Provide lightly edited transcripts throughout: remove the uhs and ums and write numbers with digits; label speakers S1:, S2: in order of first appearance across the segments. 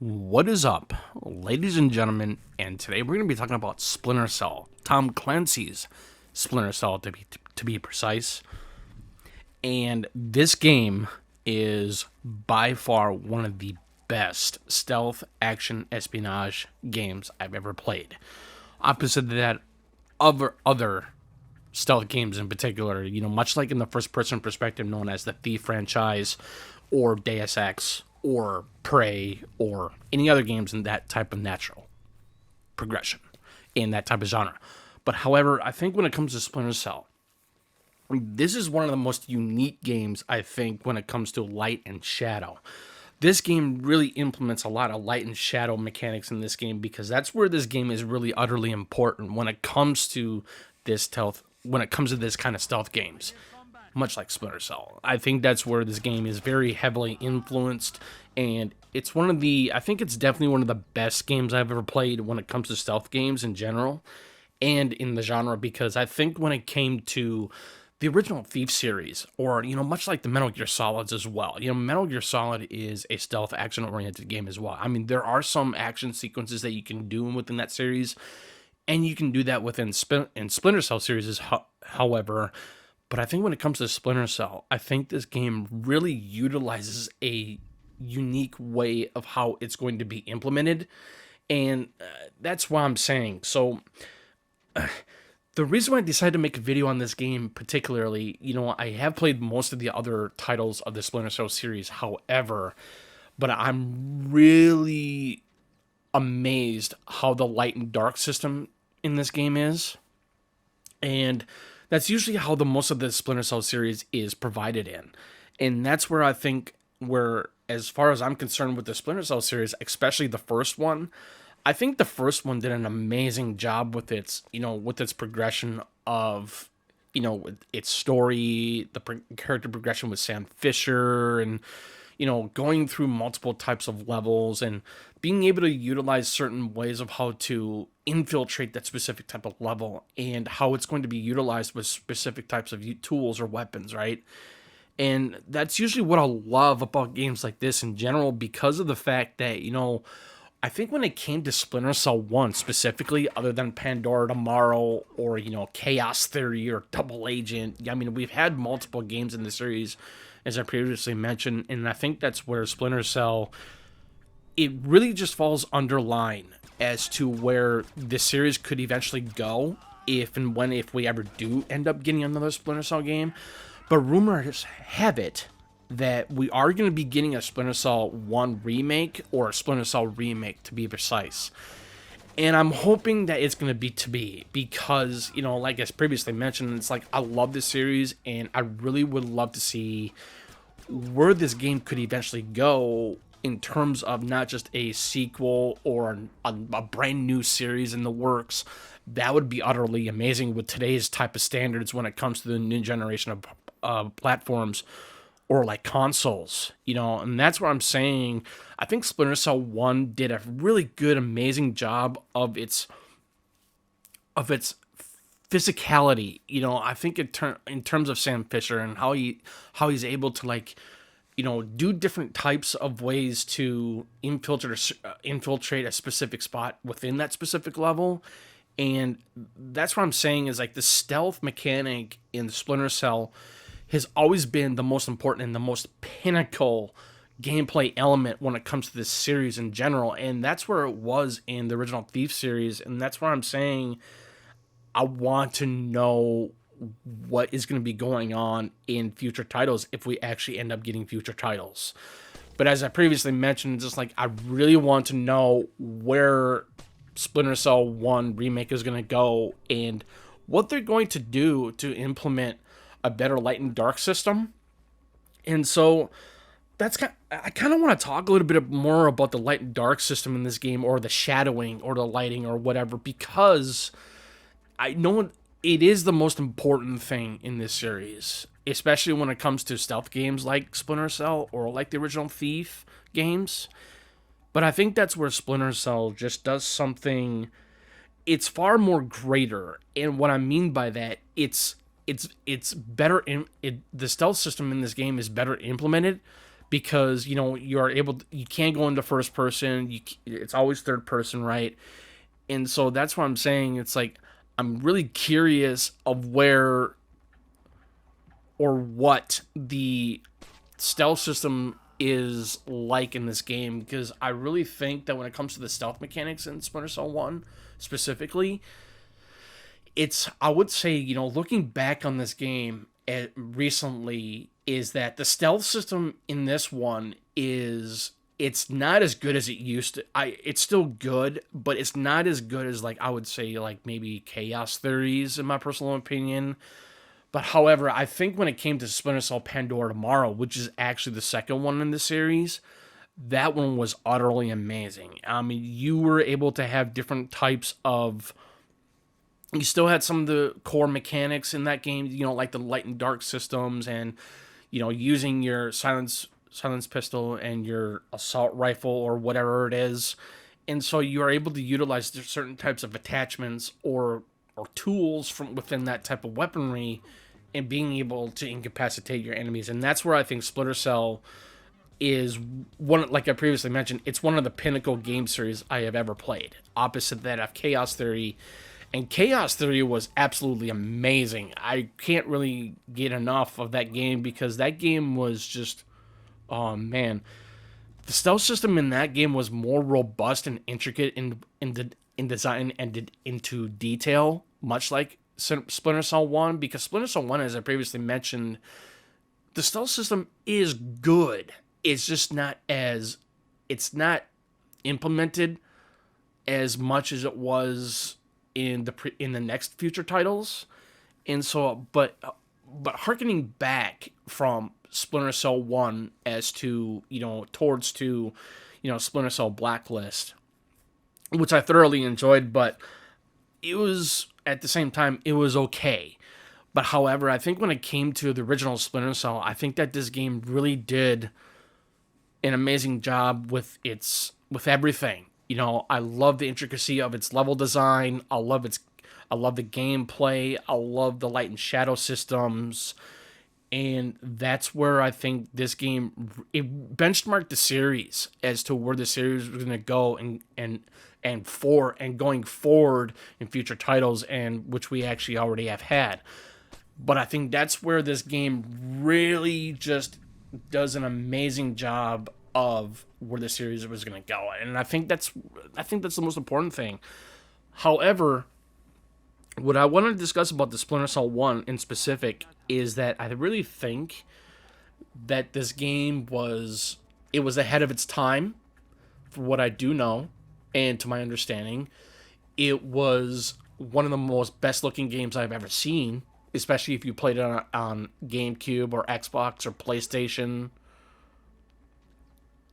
S1: What is up, ladies and gentlemen? And today we're going to be talking about Splinter Cell, Tom Clancy's Splinter Cell to be precise. And this game is by far one of the best stealth action espionage games I've ever played. Opposite of that, other stealth games in particular, much like in the first person perspective known as the Thief franchise or Deus Ex or Prey or any other games in that type of natural progression, in that type of genre. But however, I think when it comes to Splinter Cell, this is one of the most unique games, I think, when it comes to light and shadow. This game really implements a lot of light and shadow mechanics in this game because that's where this game is really utterly important when it comes to this kind of stealth games, much like Splinter Cell. I think that's where this game is very heavily influenced, and I think it's definitely one of the best games I've ever played when it comes to stealth games in general and in the genre, because I think when it came to the original Thief series, or, much like the Metal Gear Solids as well, Metal Gear Solid is a stealth action-oriented game as well. I mean, there are some action sequences that you can do within that series, and you can do that within Splinter Cell series, however. But I think when it comes to Splinter Cell, I think this game really utilizes a unique way of how it's going to be implemented, and that's why I'm saying. So, the reason why I decided to make a video on this game particularly, I have played most of the other titles of the Splinter Cell series, however, but I'm really amazed how the light and dark system in this game is. And that's usually how the most of the Splinter Cell series is provided in. And that's where I think, as far as I'm concerned with the Splinter Cell series, especially the first one, I think the first one did an amazing job with its progression of, its story, character progression with Sam Fisher, and, going through multiple types of levels and being able to utilize certain ways of how to infiltrate that specific type of level and how it's going to be utilized with specific types of tools or weapons, right? And that's usually what I love about games like this in general, because of the fact that, I think when it came to Splinter Cell 1 specifically, other than Pandora Tomorrow or, Chaos Theory or Double Agent, I mean, we've had multiple games in the series, as I previously mentioned, and I think that's where Splinter Cell, it really just falls underline as to where this series could eventually go if we ever do end up getting another Splinter Cell game. But rumors have it that we are going to be getting a Splinter Cell 1 remake, or a Splinter Cell remake to be precise. And I'm hoping that it's going to be because, like I previously mentioned, it's like I love this series and I really would love to see where this game could eventually go in terms of not just a sequel or a brand new series in the works. That would be utterly amazing with today's type of standards when it comes to the new generation of platforms or like consoles, and that's what I'm saying. I think Splinter Cell 1 did a really good, amazing job of its physicality. I think in terms of Sam Fisher and how he's able to do different types of ways to infiltrate a specific spot within that specific level. And that's what I'm saying is the stealth mechanic in Splinter Cell has always been the most important and the most pinnacle gameplay element when it comes to this series in general. And that's where it was in the original Thief series. And that's where I'm saying I want to know what is going to be going on in future titles if we actually end up getting future titles. But as I previously mentioned, just I really want to know where Splinter Cell 1 remake is going to go and what they're going to do to implement a better light and dark system. And so I kind of want to talk a little bit more about the light and dark system in this game, or the shadowing or the lighting or whatever, because I know it is the most important thing in this series, especially when it comes to stealth games like Splinter Cell or like the original Thief games. But I think that's where Splinter Cell just does something. It's far more greater, and what I mean by that, it's better. The stealth system in this game is better implemented because you're able you can't go into first person. It's always third person, right? And so that's what I'm saying. It's like I'm really curious of where or what the stealth system is like in this game, because I really think that when it comes to the stealth mechanics in Splinter Cell 1 specifically, I would say, looking back on this game recently, is that the stealth system in this one it's not as good as it used to. It's still good, but it's not as good as, like, I would say, like, maybe Chaos Theories, in my personal opinion. But however, I think when it came to Splinter Cell Pandora Tomorrow, which is actually the second one in the series, that one was utterly amazing. I mean, you were able to have different types of. You still had some of the core mechanics in that game, like the light and dark systems, and using your silence pistol and your assault rifle or whatever it is. And so you are able to utilize certain types of attachments or tools from within that type of weaponry, and being able to incapacitate your enemies. And that's where I think Splinter Cell is one, like I previously mentioned, it's one of the pinnacle game series I have ever played, opposite that of Chaos Theory. And Chaos Theory was absolutely amazing. I can't really get enough of that game, because that game was just, oh man, the stealth system in that game was more robust and intricate in design and into detail, much like Splinter Cell 1, because Splinter Cell 1, as I previously mentioned, the stealth system is good. It's just it's not implemented as much as it was in the next future titles. And so, but harkening back from Splinter Cell 1 as to, towards to, Splinter Cell Blacklist, which I thoroughly enjoyed, but it was, at the same time, it was okay. But however, I think when it came to the original Splinter Cell, I think that this game really did an amazing job with everything. I love the intricacy of its level design. I love the gameplay. I love the light and shadow systems. And that's where I think this game, it benchmarked the series as to where the series was going to go, and going forward in future titles, and which we actually already have had. But I think that's where this game really just does an amazing job of where the series was going to go. And I think that's the most important thing. However, what I want to discuss about the Splinter Cell 1 in specific is that I really think that this game was ahead of its time, for what I do know, and to my understanding. It was one of the most best looking games I've ever seen, especially if you played it on GameCube or Xbox or PlayStation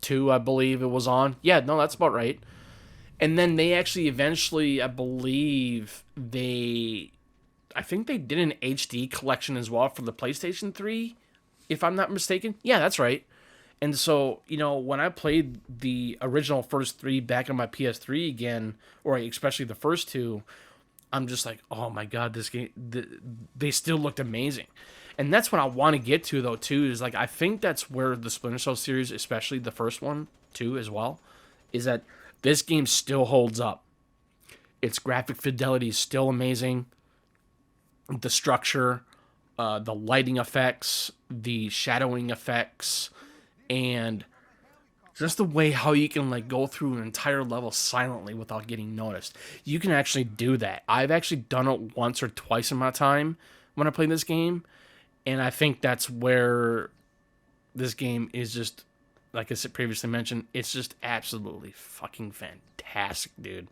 S1: 2, I believe it was on. Yeah, no, that's about right. And then they actually eventually, I think they did an HD collection as well for the PlayStation 3, if I'm not mistaken. Yeah, that's right. And so, when I played the original first three back on my PS3 again, or especially the first two, I'm just like, oh my god, this game, they still looked amazing. And that's what I want to get to, though, too, is like, I think that's where the Splinter Cell series, especially the first one, too, as well, is that this game still holds up. Its graphic fidelity is still amazing. The structure, the lighting effects, the shadowing effects, and just the way how you can go through an entire level silently without getting noticed. You can actually do that. I've actually done it once or twice in my time when I played this game, and I think that's where this game is just, like I said previously mentioned, it's just absolutely fucking fantastic, dude.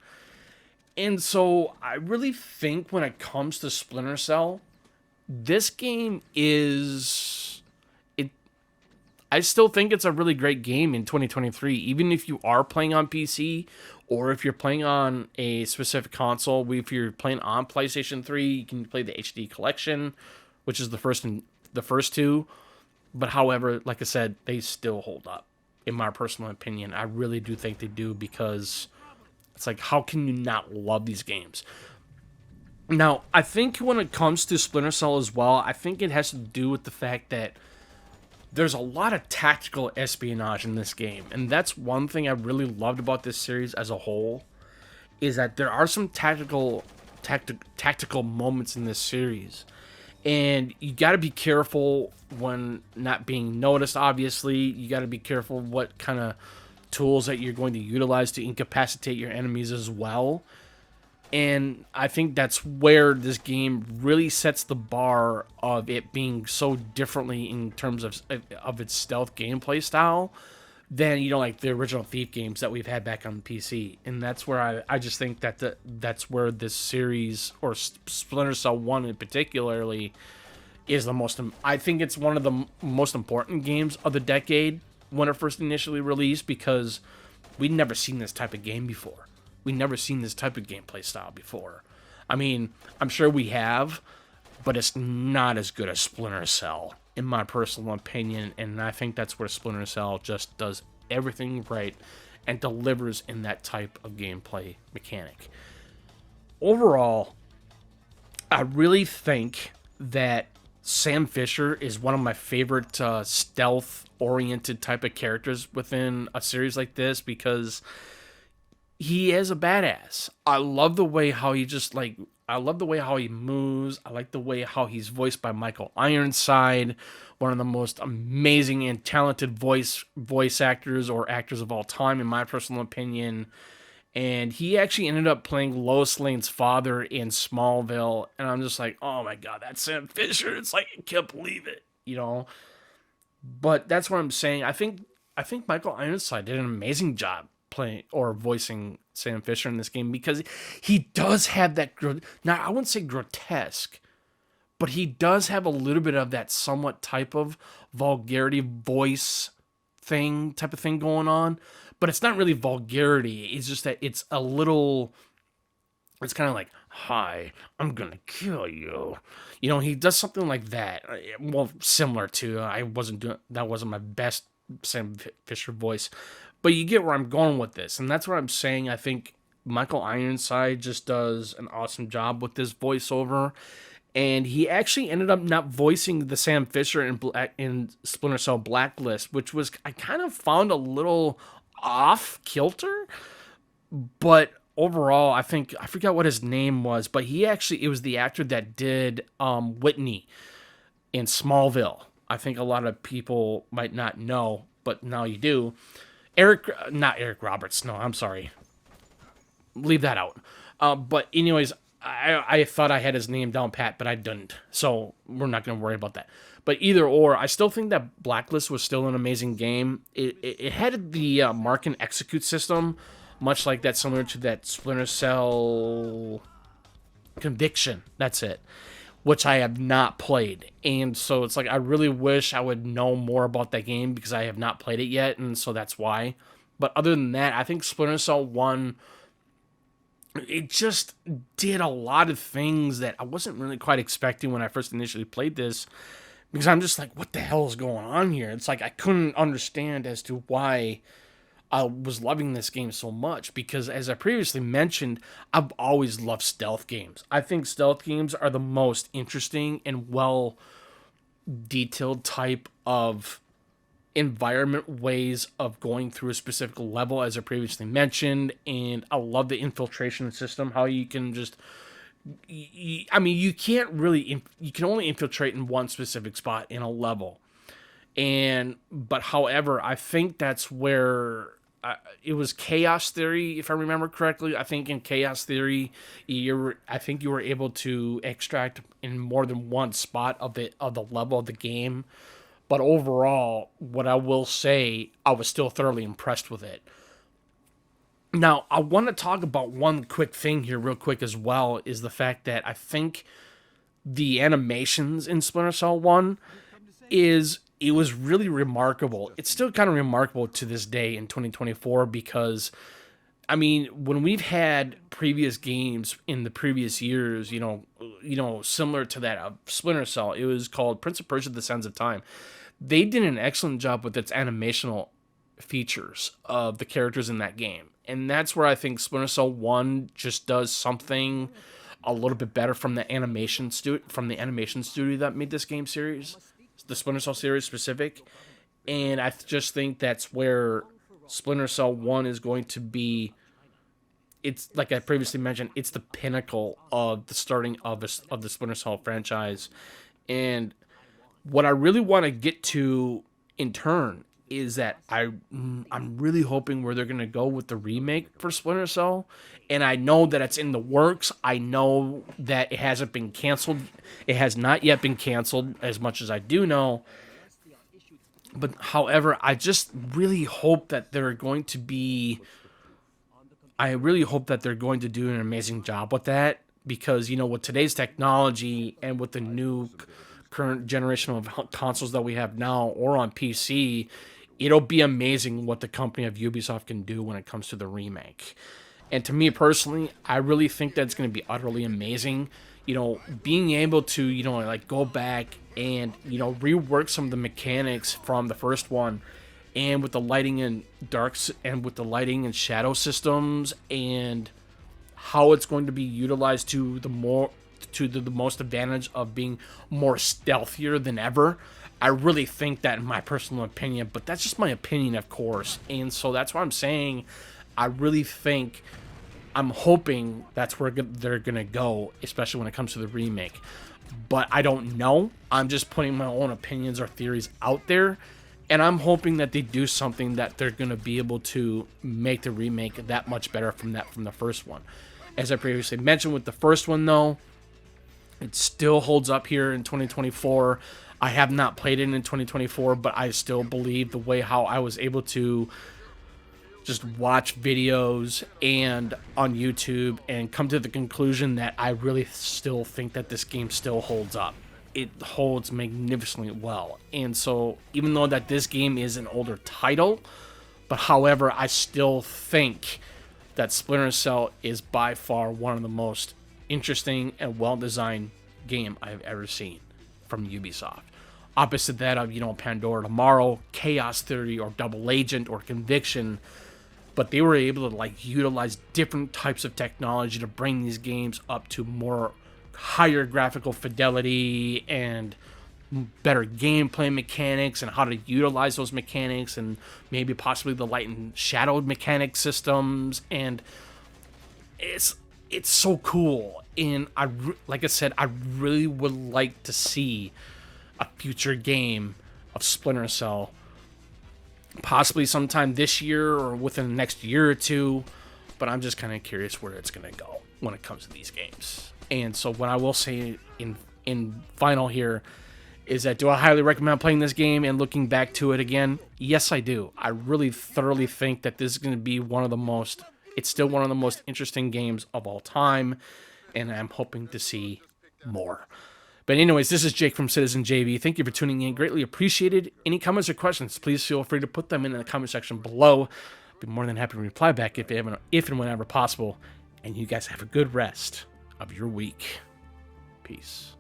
S1: And so I really think when it comes to Splinter Cell, this game is it. I still think it's a really great game in 2023, even if you are playing on PC or if you're playing on a specific console. If you're playing on PlayStation 3, you can play the HD collection, which is the first two. But however, like I said, they still hold up, in my personal opinion. I really do think they do, because it's like, how can you not love these games? Now, I think when it comes to Splinter Cell as well, I think it has to do with the fact that there's a lot of tactical espionage in this game, and that's one thing I really loved about this series as a whole, is that there are some tactical moments in this series, and you got to be careful when not being noticed. Obviously, you got to be careful what kind of tools that you're going to utilize to incapacitate your enemies as well. And I think that's where this game really sets the bar of it being so differently in terms of its stealth gameplay style than, like the original Thief games that we've had back on PC. And that's where I just think that that's where this series, or Splinter Cell 1 in particularly, is the most. I think it's one of the most important games of the decade when it first initially released, because we'd never seen this type of game before. We've never seen this type of gameplay style before. I mean, I'm sure we have, but it's not as good as Splinter Cell, in my personal opinion, and I think that's where Splinter Cell just does everything right and delivers in that type of gameplay mechanic. Overall, I really think that Sam Fisher is one of my favorite stealth-oriented type of characters within a series like this, because he is a badass. I love the way how he I love the way how he moves. I like the way how he's voiced by Michael Ironside, one of the most amazing and talented voice actors or actors of all time, in my personal opinion. And he actually ended up playing Lois Lane's father in Smallville, and I'm just like, oh my god, that's Sam Fisher. It's like, I can't believe it. But that's what I'm saying. I think Michael Ironside did an amazing job playing or voicing Sam Fisher in this game, because he does have that, now I wouldn't say grotesque, but he does have a little bit of that somewhat type of vulgarity voice type of thing going on, but it's not really vulgarity. It's just that it's a little, it's kind of like, hi, I'm gonna kill you. He does something like that. Well, similar to, that wasn't my best Sam Fisher voice, but you get where I'm going with this, and that's what I'm saying. I think Michael Ironside just does an awesome job with this voiceover, and he actually ended up not voicing the Sam Fisher in Splinter Cell Blacklist, which was, I kind of found a little off kilter, but overall, I forgot what his name was, but it was the actor that did Whitney in Smallville. I think a lot of people might not know, but now you do. Not Eric Roberts. No, I'm sorry. Leave that out. But anyways, I thought I had his name down pat, but I didn't. So we're not going to worry about that. But either or, I still think that Blacklist was still an amazing game. It had the mark and execute system, much like that, similar to that Splinter Cell Conviction. That's it. Which I have not played. And so it's like, I really wish I would know more about that game, because I have not played it yet, and so that's why. But other than that, I think Splinter Cell 1, it just did a lot of things that I wasn't really quite expecting when I first initially played this, because I'm just like, what the hell is going on here? It's like I couldn't understand as to why I was loving this game so much, because as I previously mentioned, I've always loved stealth games. I think stealth games are the most interesting and well detailed type of environment ways of going through a specific level, as I previously mentioned. And I love the infiltration system, how you can just, I mean, you can only infiltrate in one specific spot in a level. But however, I think that's where it was Chaos Theory, if I remember correctly. I think in Chaos Theory, you were able to extract in more than one spot of the level of the game. But overall, what I will say, I was still thoroughly impressed with it. Now, I want to talk about one quick thing here real quick as well, is the fact that I think the animations in Splinter Cell 1 it was really remarkable. It's still kind of remarkable to this day in 2024, because, I mean, when we've had previous games in the previous years, similar to that of Splinter Cell, it was called Prince of Persia: The Sands of Time. They did an excellent job with its animational features of the characters in that game. And that's where I think Splinter Cell 1 just does something a little bit better from the animation studio that made this game series. the Splinter Cell series specific, and I just think that's where Splinter Cell 1 is going to be. It's like I previously mentioned, it's the pinnacle of the starting of the Splinter Cell franchise. And what I really want to get to in turn is that I'm really hoping where they're going to go with the remake for Splinter Cell. And I know that it's in the works. I know that it hasn't been canceled. It has not yet been canceled, as much as I do know. But however, I just really hope that they're going to be... I really hope that they're going to do an amazing job with that, because, you know, with today's technology and with the new current generation of consoles that we have now or on PC, it'll be amazing what the company of Ubisoft can do when it comes to the remake. And to me personally, I really think that's going to be utterly amazing. You know, being able to, you know, like go back and, you know, rework some of the mechanics from the first one, and with the lighting and darks and with the lighting and shadow systems and how it's going to be utilized to the most advantage of being more stealthier than ever. I really think that, in my personal opinion, but that's just my opinion, of course. And so that's why I'm saying I really think, I'm hoping that's where they're going to go, especially when it comes to the remake. But I don't know. I'm just putting my own opinions or theories out there. And I'm hoping that they do something that they're going to be able to make the remake that much better from the first one. As I previously mentioned with the first one, though, it still holds up here in 2024. I have not played it in 2024, but I still believe the way how I was able to just watch videos and on YouTube and come to the conclusion that I really still think that this game still holds up. It holds magnificently well. And so even though that this game is an older title, but however, I still think that Splinter Cell is by far one of the most interesting and well-designed game I've ever seen from Ubisoft. Opposite that of, you know, Pandora Tomorrow, Chaos Theory, or Double Agent, or Conviction, but they were able to like utilize different types of technology to bring these games up to more higher graphical fidelity and better gameplay mechanics and how to utilize those mechanics, and maybe possibly the light and shadow mechanic systems. And it's so cool. And like I said, I really would like to see a future game of Splinter Cell, possibly sometime this year or within the next year or two. But I'm just kind of curious where it's going to go when it comes to these games. And so what I will say in final here is that, do I highly recommend playing this game and looking back to it again? Yes, I do. I really thoroughly think that this is going to be it's still one of the most interesting games of all time, and I'm hoping to see more. But anyways, this is Jake from Citizen JV. Thank you for tuning in. Greatly appreciated. Any comments or questions, please feel free to put them in the comment section below. I'll be more than happy to reply back if and whenever possible. And you guys have a good rest of your week. Peace.